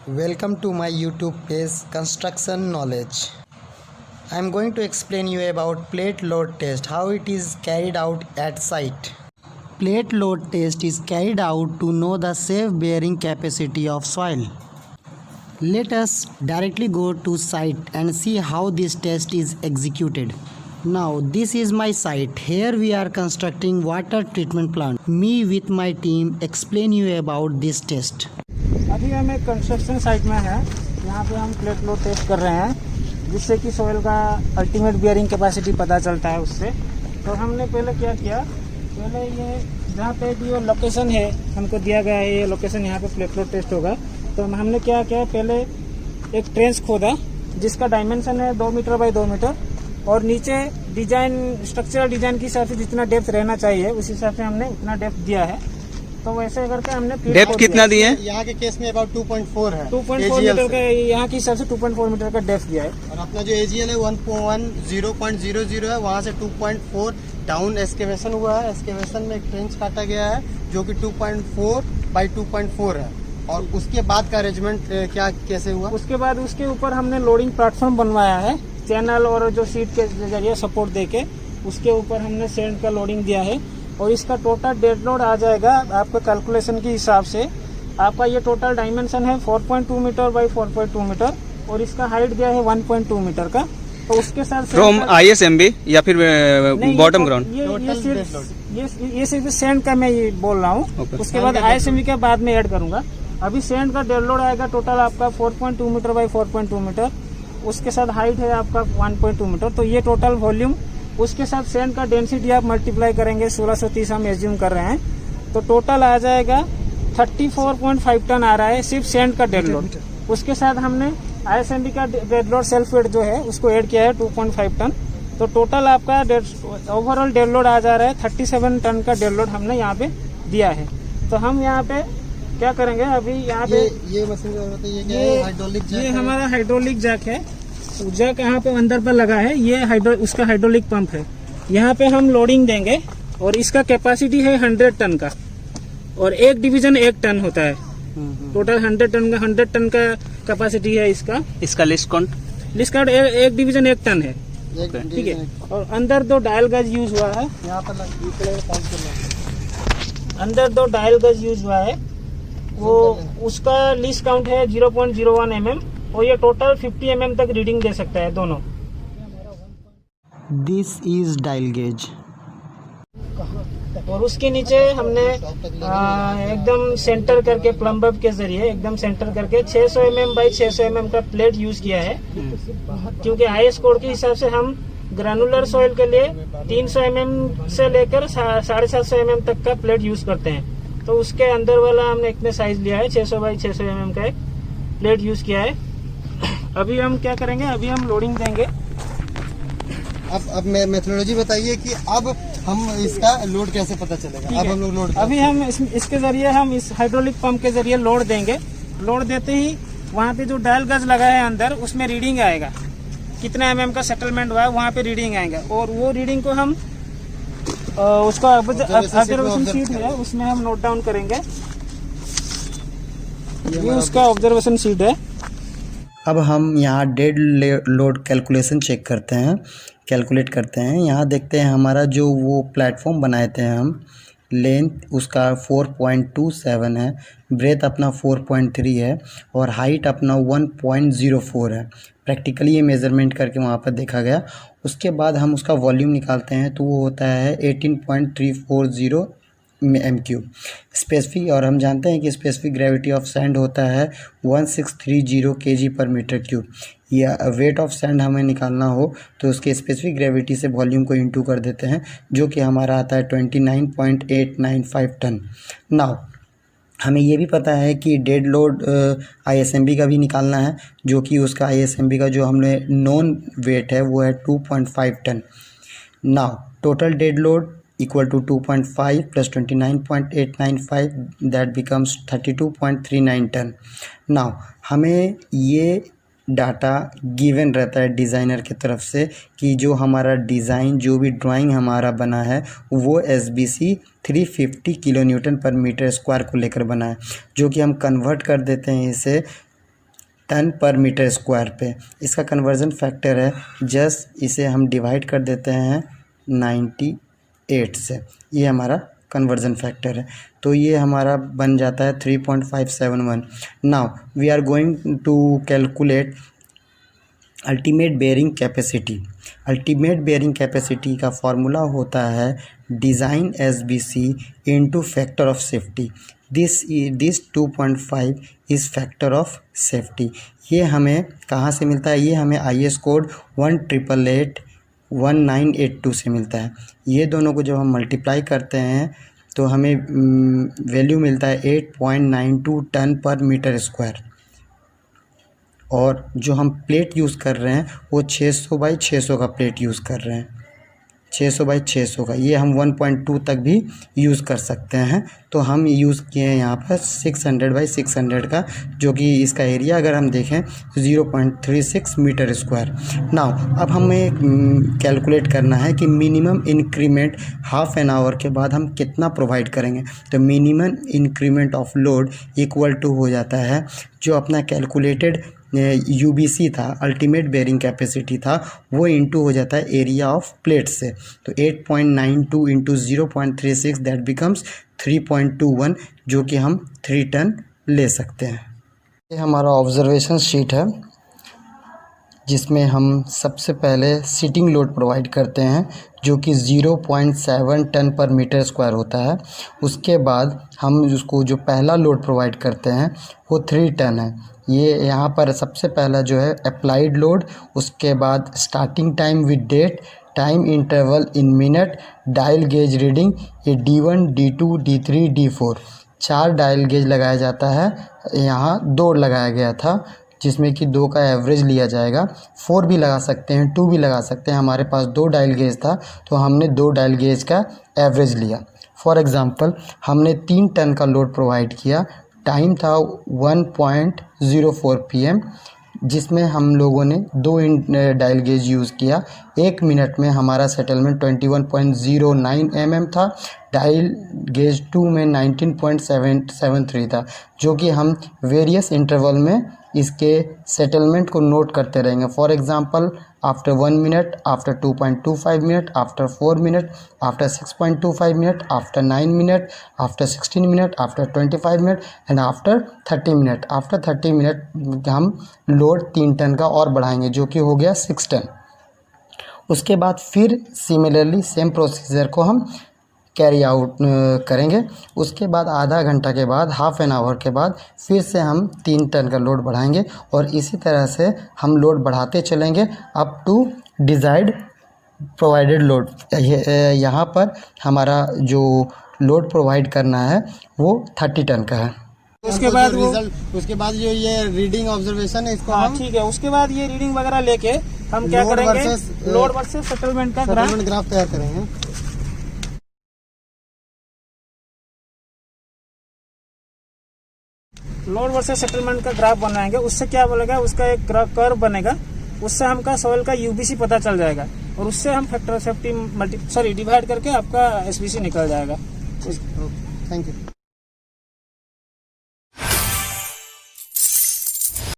Welcome to my YouTube page Construction Knowledge. I am going to explain you about plate load test, how it is carried out at site. Plate load test is carried out to know the safe bearing capacity of soil. Let us directly go to site and see how this test is executed. Now this is my site. Here we are constructing water treatment plant. Me with my team explain you about this test. अभी हम एक construction site में हैं। यहाँ पे हम plate load test कर रहे हैं जिससे कि सॉइल का अल्टीमेट बियरिंग कैपेसिटी पता चलता है उससे। तो हमने पहले क्या किया, पहले ये जहाँ पे भी वो लोकेशन है हमको दिया गया है, ये लोकेशन यहाँ पे प्लेट लोड टेस्ट होगा। तो हमने क्या किया, पहले एक ट्रेंच खोदा जिसका डायमेंशन है 2 मीटर बाई 2 मीटर और नीचे डिजाइन स्ट्रक्चरल डिजाइन के हिसाब से जितना डेप्थ रहना चाहिए उस हिसाब से हमने उतना डेप्थ दिया है। तो वैसे करके हमने डेप्थ कितना दिए हैं? यहाँ के केस में अबाउट 2.4 है, 2.4 मीटर का, यहाँ के हिसाब से 2.4 मीटर का डेप्थ दिया है। और अपना जो एजीएल है 1.0.00 है, वहाँ से 2.4 डाउन एक्सकेवेशन हुआ है। एक्सकेवेशन में एक ट्रेंच काटा गया है जो कि 2.4 बाई 2.4 है। और उसके बाद का अरेंजमेंट क्या कैसे हुआ? उसके बाद उसके ऊपर हमने लोडिंग प्लेटफॉर्म बनवाया है, चैनल और जो सीट के जरिए सपोर्ट देके उसके ऊपर हमने सेंड का लोडिंग दिया है। और इसका टोटल डेड लोड आ जाएगा आपके कैलकुलेशन के हिसाब से। आपका ये टोटल डायमेंशन है 4.2 मीटर बाई 4.2 मीटर और इसका हाइट दिया है 1.2 मीटर का। तो उसके साथ फ्रॉम ISMB या फिर बॉटम ग्राउंड? ये सिर्फ सेंड का मैं ये बोल रहा हूँ। उसके बाद ISMB के बाद में ऐड करूंगा। अभी सेंड का डेड लोड आएगा टोटल आपका 4.2 मीटर बाई 4.2 मीटर, उसके साथ हाइट है आपका 1.2 मीटर। तो ये टोटल वॉल्यूम, उसके साथ सेंड का डेंसिटी आप मल्टीप्लाई करेंगे 1630 हम एज्यूम कर रहे हैं, तो टोटल आ जाएगा 34.5 टन आ रहा है सिर्फ सेंड का डेड लोड। उसके साथ हमने ISMB का डेड लोड सेल्फ वेट जो है उसको ऐड किया है 2.5 टन। तो टोटल आपका ओवरऑल डेड लोड आ जा रहा है 37 टन का डेड लोड हमने यहाँ पे दिया है। तो हम यहाँ पे क्या करेंगे, अभी यहाँ पे ये मशीन ये हमारा हाइड्रोलिक जैक है। जैक यहाँ पे अंदर पर लगा है, ये उसका हाइड्रोलिक पंप है। यहाँ पे हम लोडिंग देंगे और इसका कैपेसिटी है 100 टन का और एक डिवीजन 1 टन होता है। टोटल 100 टन का कैपेसिटी है इसका लिस्ट काउंट एक डिवीजन 1 टन है, ठीक है। और अंदर 2 डायल गज यूज हुआ है, यहाँ पर अंदर 2 डायल गज यूज हुआ है, वो उसका लिस्ट काउंट है 0.01 mm और ये टोटल 50 mm तक रीडिंग दे सकता है दोनों। This is dial gauge. और उसके नीचे हमने एकदम सेंटर करके प्लम्बर के जरिए एकदम सेंटर करके 600 mm बाई 600 mm का प्लेट यूज किया है, क्योंकि IS कोड के हिसाब से हम ग्रैनुलर सॉइल के लिए 300 mm से लेकर 750 mm तक का प्लेट यूज करते हैं। तो उसके अंदर वाला हमने इतने साइज लिया है, 600 बाई 600 mm का एक प्लेट यूज किया है। अभी हम क्या करेंगे, अभी हम लोडिंग देंगे। अब मेथोडोलॉजी बताइए कि अब हम इसका लोड कैसे पता चलेगा? अब हम लोग लोड अभी हम इसके जरिए हम इस हाइड्रोलिक पंप के जरिए लोड देंगे। लोड देते ही वहाँ पे जो डायल गज लगा है अंदर उसमें रीडिंग आएगा, कितना mm का सेटलमेंट हुआ है वहाँ पे रीडिंग आएगा। और वो रीडिंग को हम उसका ऑब्जर्वेशन शीट है उसमें हम नोट डाउन करेंगे। ये उसका ऑब्जर्वेशन शीट है। अब हम यहाँ डेड लोड कैलकुलेट करते हैं। यहाँ देखते हैं हमारा जो वो प्लेटफॉर्म बनाए थे हम, लेंथ उसका 4.27 है, ब्रेथ अपना 4.3 है और हाइट अपना 1.04 है। प्रैक्टिकली ये मेज़रमेंट करके वहाँ पर देखा गया। उसके बाद हम उसका वॉल्यूम निकालते हैं तो वो होता है 18.340 m3 स्पेसिफिक। और हम जानते हैं कि स्पेसिफिक ग्रेविटी ऑफ सैंड होता है 1630 kg पर मीटर क्यूब। या वेट ऑफ सैंड हमें निकालना हो तो उसके स्पेसिफिक ग्रेविटी से वॉल्यूम को इंटू कर देते हैं, जो कि हमारा आता है 29.895 टन। नाउ हमें ये भी पता है कि डेड लोड ISMB का भी निकालना है, जो कि उसका ISMB का जो हमने नॉन वेट है वो है 2.5 ton. Now total dead load equal to 2.5 plus 29.895 that becomes 32.39 ton. Now हमें ये डाटा गिवन रहता है डिज़ाइनर की तरफ से कि जो हमारा डिज़ाइन, जो भी ड्राइंग हमारा बना है वो SBC 350 किलो न्यूटन पर मीटर स्क्वायर को लेकर बना है, जो कि हम कन्वर्ट कर देते हैं इसे टन पर मीटर स्क्वायर पे। इसका कन्वर्जन फैक्टर है, जस्ट इसे हम डिवाइड कर देते हैं 98 से, ये हमारा कन्वर्जन फैक्टर है। तो ये हमारा बन जाता है 3.571। Now we are going to calculate ultimate bearing capacity. Ultimate bearing capacity का फॉर्मूला होता है design SBC into factor of safety. This 2.5 is factor of safety. ये हमें कहाँ से मिलता है? ये हमें IS कोड 18881 से मिलता है। ये दोनों को जब हम मल्टीप्लाई करते हैं तो हमें वैल्यू मिलता है 8.92 टन पर मीटर स्क्वायर। और जो हम प्लेट यूज़ कर रहे हैं वो 600 बाई 600 का प्लेट यूज़ कर रहे हैं, 600 बाई 600 का। ये हम 1.2 तक भी यूज़ कर सकते हैं। तो हम यूज़ किए हैं यहाँ पर 600 बाई 600 का, जो कि इसका एरिया अगर हम देखें 0.36 मीटर स्क्वायर। नाउ अब हमें कैलकुलेट करना है कि minimum increment half an hour के बाद हम कितना प्रोवाइड करेंगे। तो minimum increment of load equal to हो जाता है जो अपना कैलकुलेटेड UBC था, अल्टीमेट बेयरिंग कैपेसिटी था, वो इंटू हो जाता है एरिया ऑफ प्लेट से। तो 8.92 इंटू 0.36 दैट बिकम्स 3.21, जो कि हम 3 टन ले सकते हैं। ये हमारा ऑब्जर्वेशन शीट है जिसमें हम सबसे पहले सीटिंग लोड प्रोवाइड करते हैं जो कि 0.7 टन पर मीटर स्क्वायर होता है। उसके बाद हम उसको जो पहला लोड प्रोवाइड करते हैं वो 3 टन है। ये यहाँ पर सबसे पहला जो है अप्लाइड लोड, उसके बाद starting time with date, time interval in minute, dial gauge reading, ये D1, D2, D3, D4 4 dial gauge लगाया जाता है। यहाँ 2 लगाया गया था जिसमें कि 2 का एवरेज लिया जाएगा। 4 भी लगा सकते हैं, 2 भी लगा सकते हैं। हमारे पास 2 डायल गेज था तो हमने 2 डायल गेज का एवरेज लिया। फॉर एग्ज़ाम्पल हमने 3 टन का लोड प्रोवाइड किया, टाइम था 1.04 PM, जिसमें हम लोगों ने 2 डायल गेज यूज़ किया। 1 मिनट में हमारा सेटलमेंट 21.09 mm था। डायल गेज 2 में 19.73 था, जो कि हम वेरियस इंटरवल में इसके सेटलमेंट को नोट करते रहेंगे। For example after 1 minute, after 2.25 minute, after 4 minute, after 6.25 minute, after 9 minute, after 16 minute, after 25 minute and after 30 minute. After 30 minute हम लोड 3 टन का और बढ़ाएंगे जो कि हो गया 6 टन। उसके बाद फिर सिमिलरली सेम प्रोसीजर को हम कैरी आउट करेंगे। उसके बाद आधा घंटा के बाद, हाफ एन आवर के बाद फिर से हम 3 टन का लोड बढ़ाएंगे और इसी तरह से हम लोड बढ़ाते चलेंगे up to desired provided load. यहाँ पर हमारा जो लोड प्रोवाइड करना है वो 30 टन का है। उसके बाद उसके बाद जो ये रीडिंग ऑब्जर्वेशन है इसको हम ठीक है। उसके बाद ये रीडिंग वगैरह लेके हम क्या करेंगे, लोड वर्सेस सेटलमेंट का ग्राफ तैयार करेंगे। लोड वर्सेस सेटलमेंट का ग्राफ बनाएंगे। उससे क्या बोलेगा, उसका एक कर्व बनेगा, उससे हमका सॉइल का UBC पता चल जाएगा और उससे हम फैक्टर ऑफ सेफ्टी डिवाइड करके आपका SBC निकल जाएगा। Thank you.